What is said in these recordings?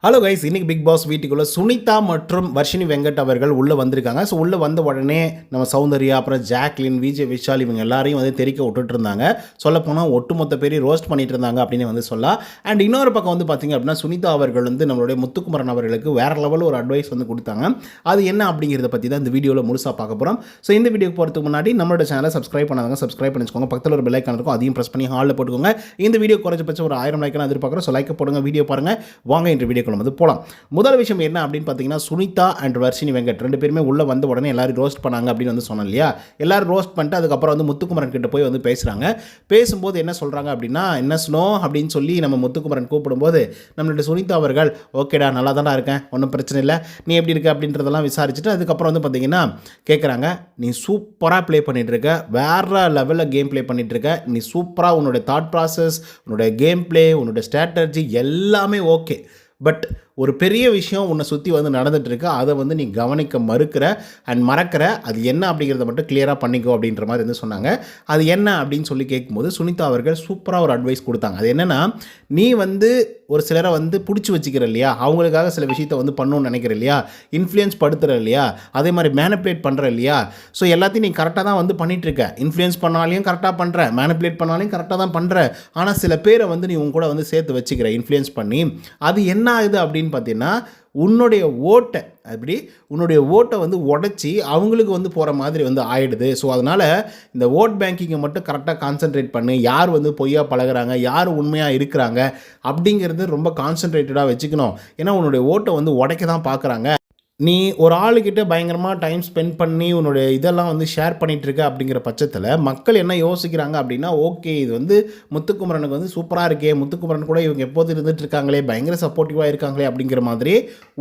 Hello guys, இன்னைக்கு big pass வீட்டுக்குள்ள சுனிதா மற்றும் வர்ஷினி வெங்கட் அவர்கள் உள்ளே வந்திருக்காங்க. ஸோ உள்ளே வந்த உடனே நம்ம சௌந்தர்யா, அப்புறம் ஜாக்லின், விஜய் விஷால் இவங்க எல்லாரையும் வந்து தெரிக்க விட்டுட்டு இருந்தாங்க. சொல்லப்போனால் ஒட்டுமொத்த பேரையும் ரோஸ்ட் பண்ணிட்டு இருந்தாங்க அப்படின்னு வந்து சொல்லலாம். அண்ட் இன்னொரு பக்கம் வந்து பார்த்தீங்க அப்படின்னா சுனிதா அவர்கள் வந்து நம்மளுடைய முத்துக்குமரன் அவர்களுக்கு வேற லெவலில் ஒரு அட்வைஸ் வந்து கொடுத்தாங்க. அது என்ன அப்படிங்கிறத பற்றி தான் இந்த வீடியோவில் முழுசாக பார்க்க போகிறோம். ஸோ இந்த வீடியோக்கு போகிறதுக்கு முன்னாடி நம்மளோட சேனலை சப்ஸ்கிரைப் பண்ணாதவங்க சப்ஸ்கிரைப் பண்ணிச்சுக்கோங்க. பக்கத்தில் ஒரு பெல் ஐக்கான் இருக்கும், அதையும் ப்ரெஸ் பண்ணி ஹாலில் போட்டுக்கோங்க. இந்த வீடியோ குறைஞ்சபட்சம் ஒரு 1000 லைக்கான எதிர்பார்க்குறோம். ஸோ லைக் போடுங்க, வீடியோ பாருங்கள். வாங்க இன்று வீடியோ வந்து போகலாம். முதல் விஷயம் என்ன அப்படின்னு பார்த்தீங்கன்னா, சுனிதா அண்ட் வர்ஷினி வெங்கட் ரெண்டு பேருமே உள்ளே வந்த உடனே எல்லாரும் ரோஸ்ட் பண்ணாங்க அப்படின்னு வந்து சொன்னோம் இல்லையா. எல்லாரும் ரோஸ்ட் பண்ணிட்டு அதுக்கப்புறம் வந்து முத்துக்குமரன் கிட்ட போய் வந்து பேசுகிறாங்க. பேசும்போது என்ன சொல்கிறாங்க அப்படின்னா, என்ன ஸ்னோ அப்படின்னு சொல்லி நம்ம முத்துக்குமரன் கூப்பிடும்போது நம்மளுடைய சுனிதா அவர்கள் ஓகேடா நல்லா தானே இருக்கேன், ஒன்றும் பிரச்சனை இல்லை, நீ எப்படி இருக்க அப்படின்றதெல்லாம் விசாரிச்சுட்டு அதுக்கப்புறம் வந்து பார்த்தீங்கன்னா கேட்குறாங்க, நீ சூப்பராக ப்ளே பண்ணிகிட்டு இருக்க, வேறு லெவலில் கேம் ப்ளே பண்ணிகிட்டு இருக்க, நீ சூப்பராக உன்னுடைய தாட் ப்ராசஸ், உன்னுடைய கேம் ப்ளே, உன்னுடைய ஸ்ட்ராட்டஜி எல்லாமே ஓகே. பட் ஒரு பெரிய விஷயம் உன்னை சுற்றி வந்து நடந்துகிட்ருக்கு, அதை வந்து நீ கவனிக்க மறுக்கிற அண்ட் மறக்கிற, அது என்ன அப்படிங்கிறத மட்டும் கிளியராக பண்ணிக்கோ அப்படின்ற மாதிரி வந்து சொன்னாங்க. அது என்ன அப்படின்னு சொல்லி கேட்கும்போது சுனிதா அவர்கள் சூப்பராக ஒரு அட்வைஸ் கொடுத்தாங்க. அது என்னென்னா, நீ வந்து ஒரு சிலரை வந்து பிடிச்சி வச்சுக்கிற இல்லையா, அவங்களுக்காக சில விஷயத்தை வந்து பண்ணணும்னு நினைக்கிற இல்லையா, இன்ஃப்ளூயன்ஸ் படுத்துகிற இல்லையா, அதே மாதிரி மேனிப்புலேட் பண்ணுற இல்லையா. ஸோ எல்லாத்தையும் நீ கரெக்டாக தான் வந்து பண்ணிகிட்ருக்க, இன்ஃப்ளூயன்ஸ் பண்ணாலையும் கரெக்டாக பண்ணுற, மேனிப்புலேட் பண்ணாலையும் கரெக்டாக தான் பண்ணுற. ஆனால் சில பேரை வந்து நீ உன் கூட வந்து சேர்த்து வச்சுக்கிற இன்ஃப்ளூயன்ஸ் பண்ணி. அது என்ன ஆகுது அப்படின்னு பார்த்தீங்கன்னா, உன்னுடைய ஓட்டை அப்படி உன்னுடைய ஓட்டை வந்து உடச்சி அவங்களுக்கு வந்து போகிற மாதிரி வந்து ஆகிடுது. ஸோ அதனால் இந்த ஓட் பேங்கிங்கை மட்டும் கரெக்டாக கான்சென்ட்ரேட் பண்ணி, யார் வந்து பொய்யா பழகிறாங்க, யார் உண்மையாக இருக்கிறாங்க அப்படிங்கிறது ரொம்ப கான்சென்ட்ரேட்டடாக வச்சுக்கணும். ஏன்னா உன்னுடைய ஓட்டை வந்து உடைக்க தான் பார்க்குறாங்க. நீ ஒரு ஆளுக்கிட்ட பயங்கரமாக டைம் ஸ்பெண்ட் பண்ணி உன்னுடைய இதெல்லாம் வந்து ஷேர் பண்ணிகிட்ருக்க அப்படிங்கிற பட்சத்தில் மக்கள் என்ன யோசிக்கிறாங்க அப்படின்னா, ஓகே இது வந்து முத்துக்குமரனுக்கு வந்து சூப்பராக இருக்கே, முத்துக்குமரன் கூட இவங்க எப்போது இருந்துட்டு இருக்காங்களே, பயங்கர சப்போர்ட்டிவாக இருக்காங்களே அப்படிங்கிற மாதிரி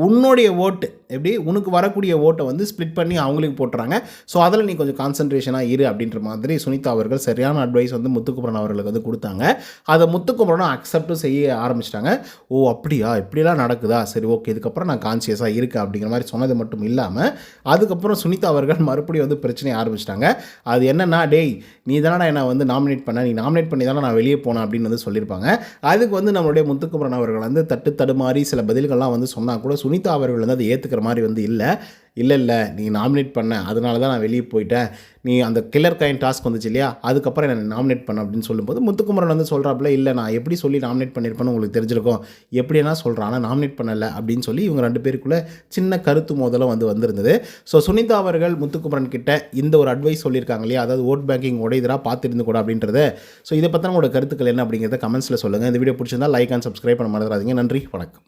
உன்னுடைய ஓட்டு எப்படி உனக்கு வரக்கூடிய ஓட்டை வந்து ஸ்ப்ளிட் பண்ணி அவங்களுக்கு போட்டுறாங்க. ஸோ அதில் நீ கொஞ்சம் கான்சன்ட்ரேஷனாக இரு அப்படின்ற மாதிரி சுனிதா அவர்கள் சரியான அட்வைஸ் வந்து முத்துக்குமரன் அவர்களுக்கு வந்து கொடுத்தாங்க. அதை முத்துக்குமரனும் அக்செப்டும் செய்ய ஆரம்பிச்சிட்டாங்க. ஓ அப்படியா, இப்படிலாம் நடக்குதா, சரி ஓகே இதுக்கப்புறம் நான் கான்சியஸாக இருக்கேன் அப்படிங்கிற மாதிரி சொன்னது மட்டும் இல்லாமல் அதுக்கப்புறம் சுனிதா அவர்கள் மறுபடியும் வந்து பிரச்சனையை ஆரம்பிச்சிட்டாங்க. அது என்னன்னா, டேய் நீ தானே என்னை வந்து நாமினேட் பண்ண, நீ நாமினேட் பண்ணி தானே நான் வெளியே போனேன் அப்படின்னு வந்து சொல்லியிருப்பாங்க. அதுக்கு வந்து நம்மளுடைய முத்துக்குமரன் அவர்கள் வந்து தடுமாறி சில பதில்கள்லாம் வந்து சொன்னால் கூட சுனிதா அவர்கள் வந்து அதை ஏற்றுக்கிற மாதிரி வந்து இல்லை நீ நாமினேட் பண்ண, அதனால தான் நான் வெளியே போயிட்டேன், நீ அந்த கில்லர் கைன் டாஸ்க் வந்துச்சு இல்லையா, அதுக்கப்புறம் என்னை நாமினேட் பண்ண அப்படின்னு சொல்லும்போது முத்துக்குமரன் வந்து சொல்கிறாப்புல, இல்லை நான் எப்படி சொல்லி நாமினேட் பண்ணியிருப்பேன்னு உங்களுக்கு தெரிஞ்சிருக்கும், எப்படின்னா சொல்கிறேன் ஆனால் நாமினேட் பண்ணலை அப்படின்னு சொல்லி இவங்க ரெண்டு பேருக்குள்ளே சின்ன கருத்து மோதலும் வந்திருந்தது. ஸோ சுனிதா அவர்கள் முத்துக்குமரன் கிட்ட இந்த ஒரு அட்வைஸ் சொல்லியிருக்காங்க இல்லையா, அதாவது ஓட் பேங்கிங் உடையதா பார்த்துருந்து கூட அப்படின்றது. ஸோ இதை பற்றின உங்களோட கருத்துக்கள் என்ன அப்படிங்கிறத கமெண்ட்ஸில் சொல்லுங்கள். இந்த வீடியோ பிடிச்சிருந்தால் லைக் அண்ட் சப்ஸ்கிரைப் பண்ண மறந்துடாதீங்க. நன்றி, வணக்கம்.